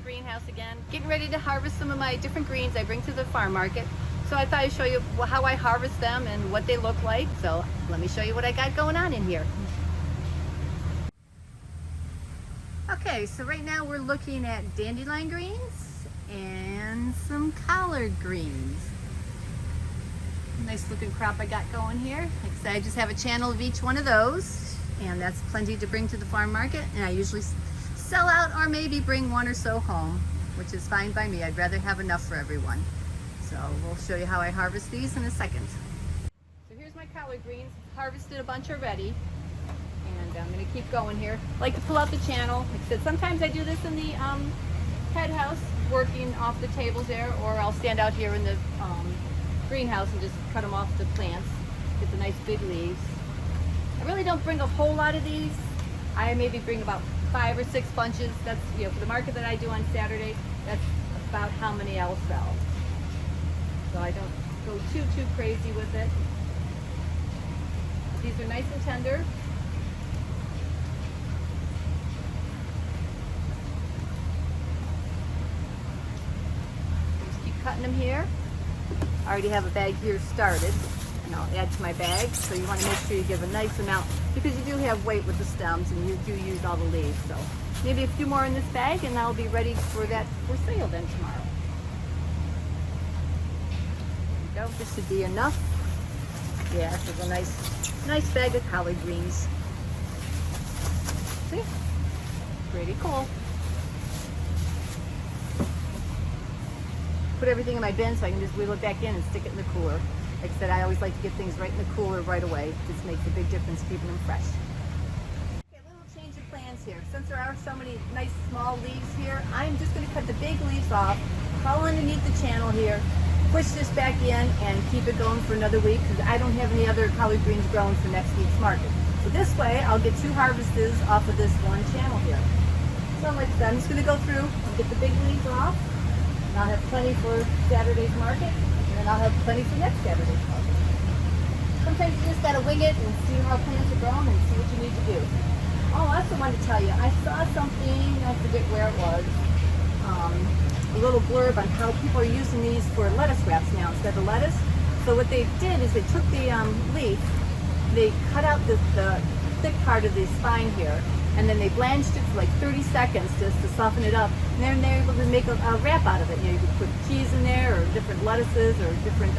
greenhouse again, getting ready to harvest some of my different greens I bring to the farm market. So I thought I'd show you how I harvest them and what they look like. So let me show you what I got going on in here. Okay, so right now we're looking at dandelion greens and some collard greens. Nice looking crop I got going here. Like I said, I just have a channel of each one of those, and that's plenty to bring to the farm market. And I usually sell out or maybe bring one or so home, which is fine by me. I'd rather have enough for everyone. So we'll show you how I harvest these in a second. So here's my collard greens. Harvested a bunch already, and I'm going to keep going here. I like to pull out the channel. Like I said, sometimes I do this in the head house, working off the tables there, or I'll stand out here in the greenhouse and just cut them off the plants, get the nice big leaves. I really don't bring a whole lot of these. I maybe bring about 5 or 6 bunches. That's, you know, for the market that I do on Saturday, that's about how many I'll sell. So I don't go too crazy with it. These are nice and tender. Just keep cutting them here. I already have a bag here started, and I'll add to my bag. So you want to make sure you give a nice amount, because you do have weight with the stems and you do use all the leaves. So maybe a few more in this bag and I'll be ready for that for sale then tomorrow. There we go. This should be enough. Yeah, this is a nice bag of collard greens. See? Pretty cool. Put everything in my bin so I can just wheel it back in and stick it in the cooler. Like I said, I always like to get things right in the cooler right away. It just makes a big difference keeping them fresh. Okay, a little change of plans here. Since there are so many nice small leaves here, I'm just going to cut the big leaves off, crawl underneath the channel here, push this back in, and keep it going for another week, because I don't have any other collard greens growing for next week's market. So this way, I'll get 2 harvests off of this one channel here. So like I said, I'm just going to go through and get the big leaves off. And I'll have plenty for Saturday's market, and then I'll have plenty for next Saturday's market. Sometimes you just gotta wing it and see how plants are growing and see what you need to do. Oh, I also wanted to tell you, I saw something, I forget where it was, a little blurb on how people are using these for lettuce wraps now instead of lettuce. So what they did is they took the leaf, they cut out the thick part of the spine here, and then they blanched it for like 30 seconds just to soften it up. And then they're able to make a wrap out of it. You know, you could put cheese in there, or different lettuces, or different,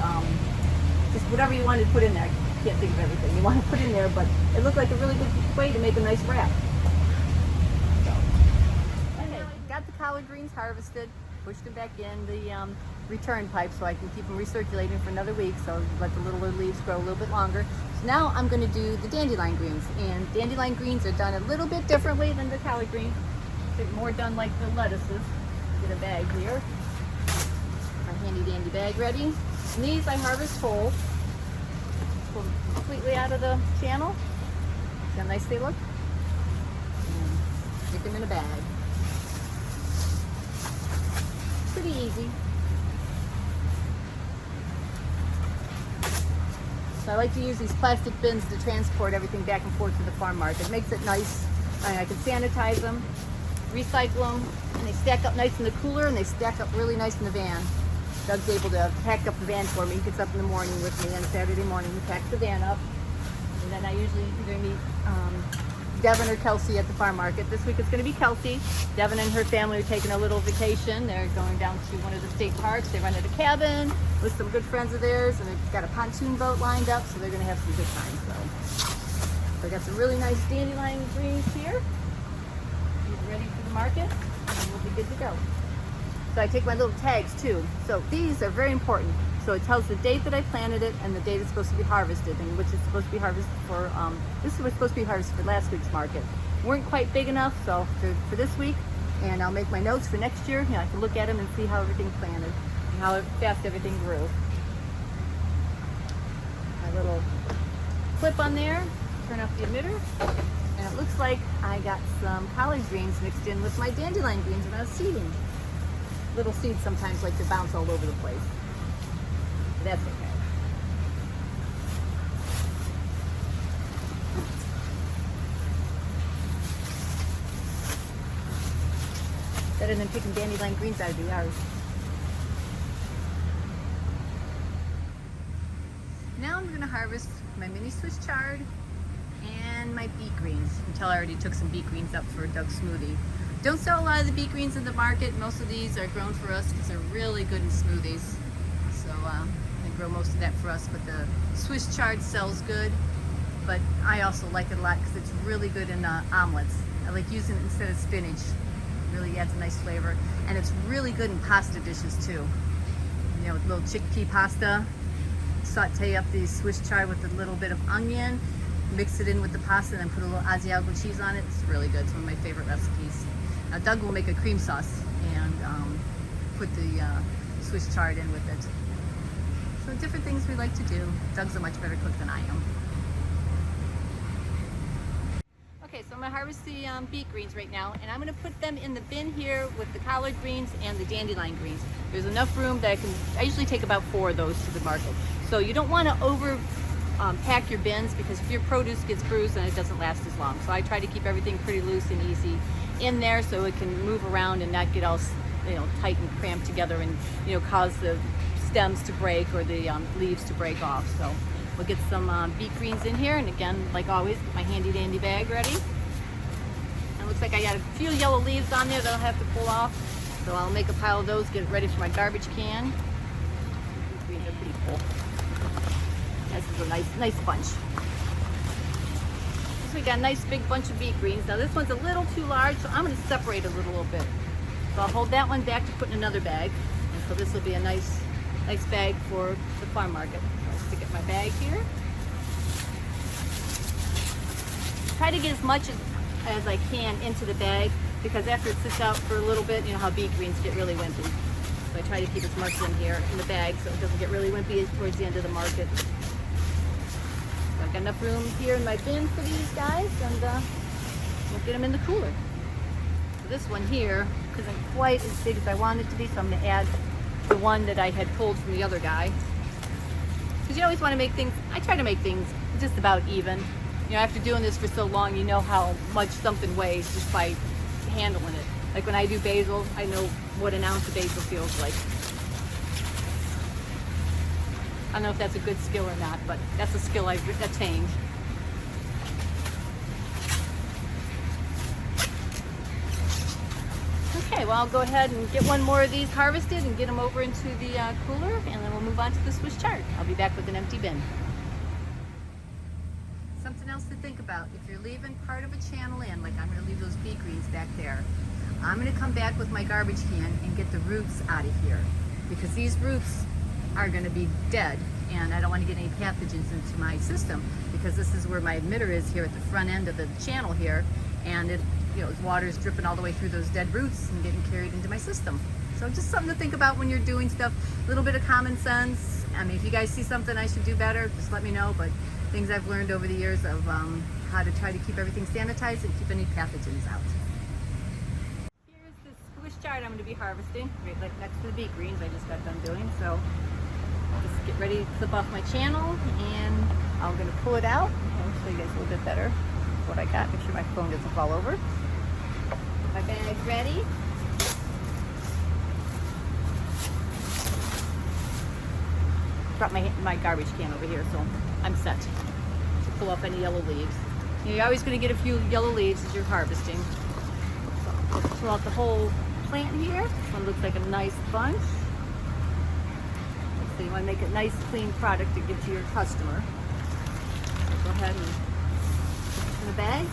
just whatever you wanted to put in there. I can't think of everything you want to put in there, but it looked like a really good way to make a nice wrap. So, okay, got the collard greens harvested, pushed them back in the return pipe so I can keep them recirculating for another week, so let the littler leaves grow a little bit longer. So now I'm going to do the dandelion greens, and dandelion greens are done a little bit differently than the collard greens. They're more done like the lettuces. Get a bag here, our handy dandy bag ready. And these I harvest whole. Pull them completely out of the channel. See how nice they look? And stick them in a bag. Pretty easy. So I like to use these plastic bins to transport everything back and forth to the farm market. It makes it nice. I can sanitize them, recycle them, and they stack up nice in the cooler, and they stack up really nice in the van. Doug's able to pack up the van for me. He gets up in the morning with me on Saturday morning. He packs the van up, and then I usually either meet Devin or Kelsey at the farm market. This week it's going to be Kelsey. Devin and her family are taking a little vacation. They're going down to one of the state parks. They rented a cabin with some good friends of theirs, and they've got a pontoon boat lined up, so they're going to have some good time. So I got some really nice dandelion greens here. These are ready for the market, and we'll be good to go. So I take my little tags too. So these are very important. So it tells the date that I planted it and the date it's supposed to be harvested, and which is supposed to be harvested for, this was supposed to be harvested for last week's market. Weren't quite big enough, so for this week, and I'll make my notes for next year. You know, I can look at them and see how everything planted and how fast everything grew. My little clip on there, turn off the emitter, and it looks like I got some collard greens mixed in with my dandelion greens when I was seeding. Little seeds sometimes like to bounce all over the place. That's okay. Better than picking dandelion greens out of the yard. Now I'm gonna harvest my mini Swiss chard and my beet greens. You can tell I already took some beet greens up for Doug's smoothie. Don't sell a lot of the beet greens in the market. Most of these are grown for us because they're really good in smoothies. So they grow most of that for us, but the Swiss chard sells good. But I also like it a lot because it's really good in omelets. I like using it instead of spinach. It really adds a nice flavor. And it's really good in pasta dishes too. You know, with little chickpea pasta. Saute up the Swiss chard with a little bit of onion, mix it in with the pasta, and then put a little Asiago cheese on it. It's really good. It's one of my favorite recipes. Now Doug will make a cream sauce and put the Swiss chard in with it. So different things we like to do. Doug's a much better cook than I am. Okay, so I'm gonna harvest the beet greens right now, and I'm gonna put them in the bin here with the collard greens and the dandelion greens. There's enough room that I usually take about 4 of those to the market. So you don't wanna over pack your bins, because if your produce gets bruised, then it doesn't last as long. So I try to keep everything pretty loose and easy in there so it can move around and not get all, you know, tight and cramped together and, you know, cause the stems to break or the leaves to break off. So we'll get some beet greens in here, and again, like always, get my handy dandy bag ready. It looks like I got a few yellow leaves on there that I'll have to pull off. So I'll make a pile of those, get it ready for my garbage can. These greens are pretty full. This is a nice bunch. So we got a nice big bunch of beet greens. Now this one's a little too large, so I'm going to separate a little bit. So I'll hold that one back to put in another bag. And so this will be a nice bag for the farm market. So I'll stick it in my bag here. Try to get as much as I can into the bag, because after it sits out for a little bit, you know how beet greens get really wimpy. So I try to keep as much in here in the bag so it doesn't get really wimpy towards the end of the market. So I've got enough room here in my bin for these guys, and we'll get them in the cooler. So this one here isn't quite as big as I want it to be, so I'm going to add the one that I had pulled from the other guy. Because you always want to make things, I try to make things just about even. You know, after doing this for so long, you know how much something weighs just by handling it. Like when I do basil, I know what an ounce of basil feels like. I don't know if that's a good skill or not, but that's a skill I've attained. Okay, well, I'll go ahead and get one more of these harvested and get them over into the cooler, and then we'll move on to the Swiss chard. I'll be back with an empty bin. Something else to think about, if you're leaving part of a channel in, like I'm going to leave those beet greens back there, I'm going to come back with my garbage can and get the roots out of here, because these roots are going to be dead, and I don't want to get any pathogens into my system, because this is where my emitter is here at the front end of the channel here, and it, you know, water's dripping all the way through those dead roots and getting carried into my system. So just something to think about when you're doing stuff. A little bit of common sense. I mean, if you guys see something I should do better, just let me know. But things I've learned over the years of how to try to keep everything sanitized and keep any pathogens out. Here's the Swiss chard I'm going to be harvesting, right like next to the beet greens I just got done doing. So I'll just get ready to clip off my channel, and I'm going to pull it out. I'll show you guys a little bit better what I got. Make sure my phone doesn't fall over. My bag ready. Brought my garbage can over here, so I'm set to pull off any yellow leaves. You're always going to get a few yellow leaves as you're harvesting. So I'll pull out the whole plant here. This one looks like a nice bunch. So you want to make a nice clean product to give to your customer. So go ahead and put this in the bag.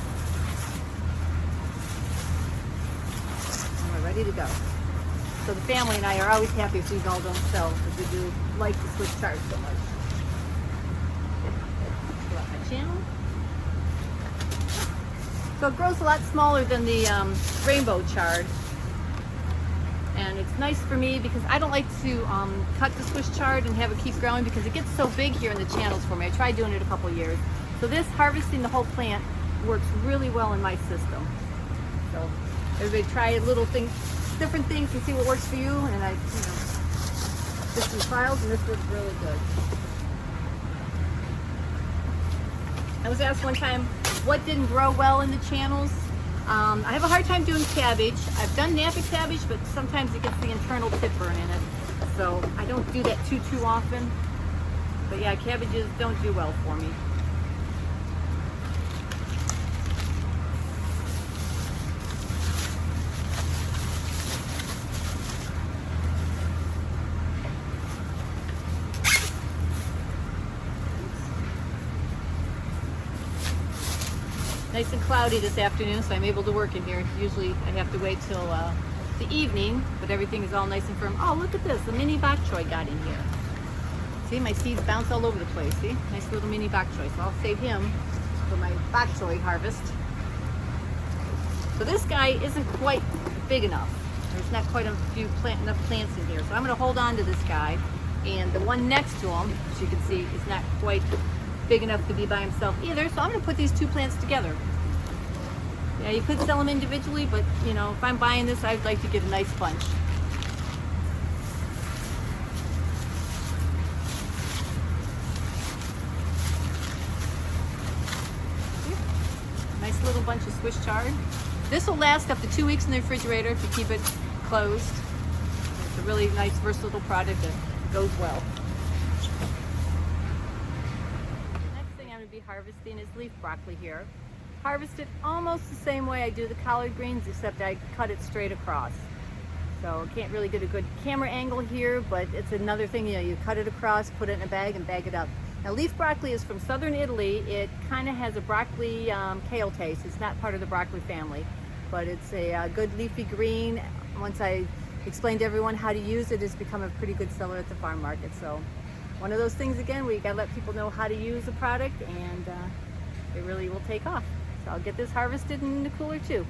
And we're ready to go. So the family and I are always happy if these all don't sell, because we do like the Swiss chard so much. Pull out my channel. So it grows a lot smaller than the rainbow chard. And it's nice for me because I don't like to cut the Swiss chard and have it keep growing, because it gets so big here in the channels for me. I tried doing it a couple years. So this harvesting the whole plant works really well in my system. So everybody try little things, different things, and see what works for you. And I, did some trials, and this works really good. I was asked one time what didn't grow well in the channels. I have a hard time doing cabbage. I've done nappy cabbage, but sometimes it gets the internal tip burn in it. So I don't do that too often. But yeah, cabbages don't do well for me. Nice and cloudy this afternoon, so I'm able to work in here. Usually I have to wait till the evening, but everything is all nice and firm. Oh, look at this, the mini bok choy got in here. See, my seeds bounce all over the place, see? Nice little mini bok choy, so I'll save him for my bok choy harvest. So this guy isn't quite big enough. There's not quite enough plants in here, so I'm gonna hold on to this guy. And the one next to him, as you can see, is not quite big enough to be by himself either, so I'm going to put these two plants together. Yeah, you could sell them individually, but you know, if I'm buying this, I'd like to get a nice bunch. Nice little bunch of Swiss chard. This will last up to 2 weeks in the refrigerator if you keep it closed. It's a really nice, versatile product that goes well. Harvesting is leaf broccoli here. Harvested almost the same way I do the collard greens, except I cut it straight across. So can't really get a good camera angle here, but it's another thing, you know, you cut it across, put it in a bag and bag it up. Now leaf broccoli is from southern Italy. It kind of has a broccoli kale taste. It's not part of the broccoli family, but it's a good leafy green. Once I explained to everyone how to use it, it's become a pretty good seller at the farm market. So one of those things again where you gotta let people know how to use the product, and it really will take off. So I'll get this harvested in the cooler too.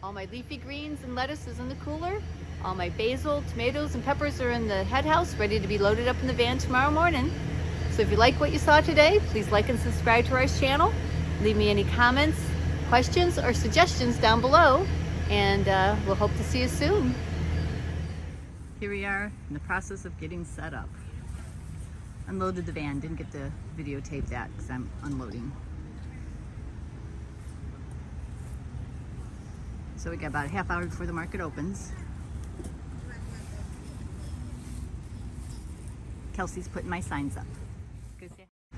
All my leafy greens and lettuce is in the cooler. All my basil, tomatoes, and peppers are in the head house, ready to be loaded up in the van tomorrow morning. So if you like what you saw today, please like and subscribe to our channel. Leave me any comments, questions, or suggestions down below, and we'll hope to see you soon. Here we are in the process of getting set up. Unloaded the van, didn't get to videotape that because I'm unloading. So we got about a half hour before the market opens. Kelsey's putting my signs up.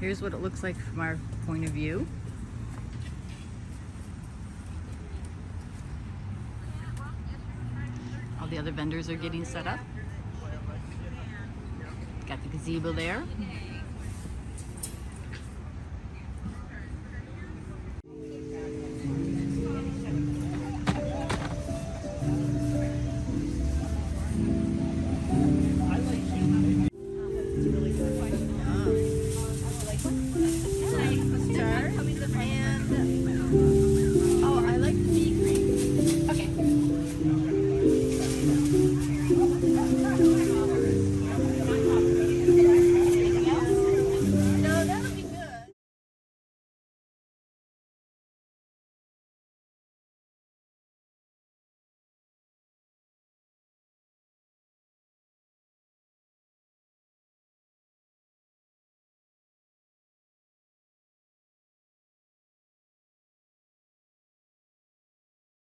Here's what it looks like from our point of view. All the other vendors are getting set up. Got the gazebo there.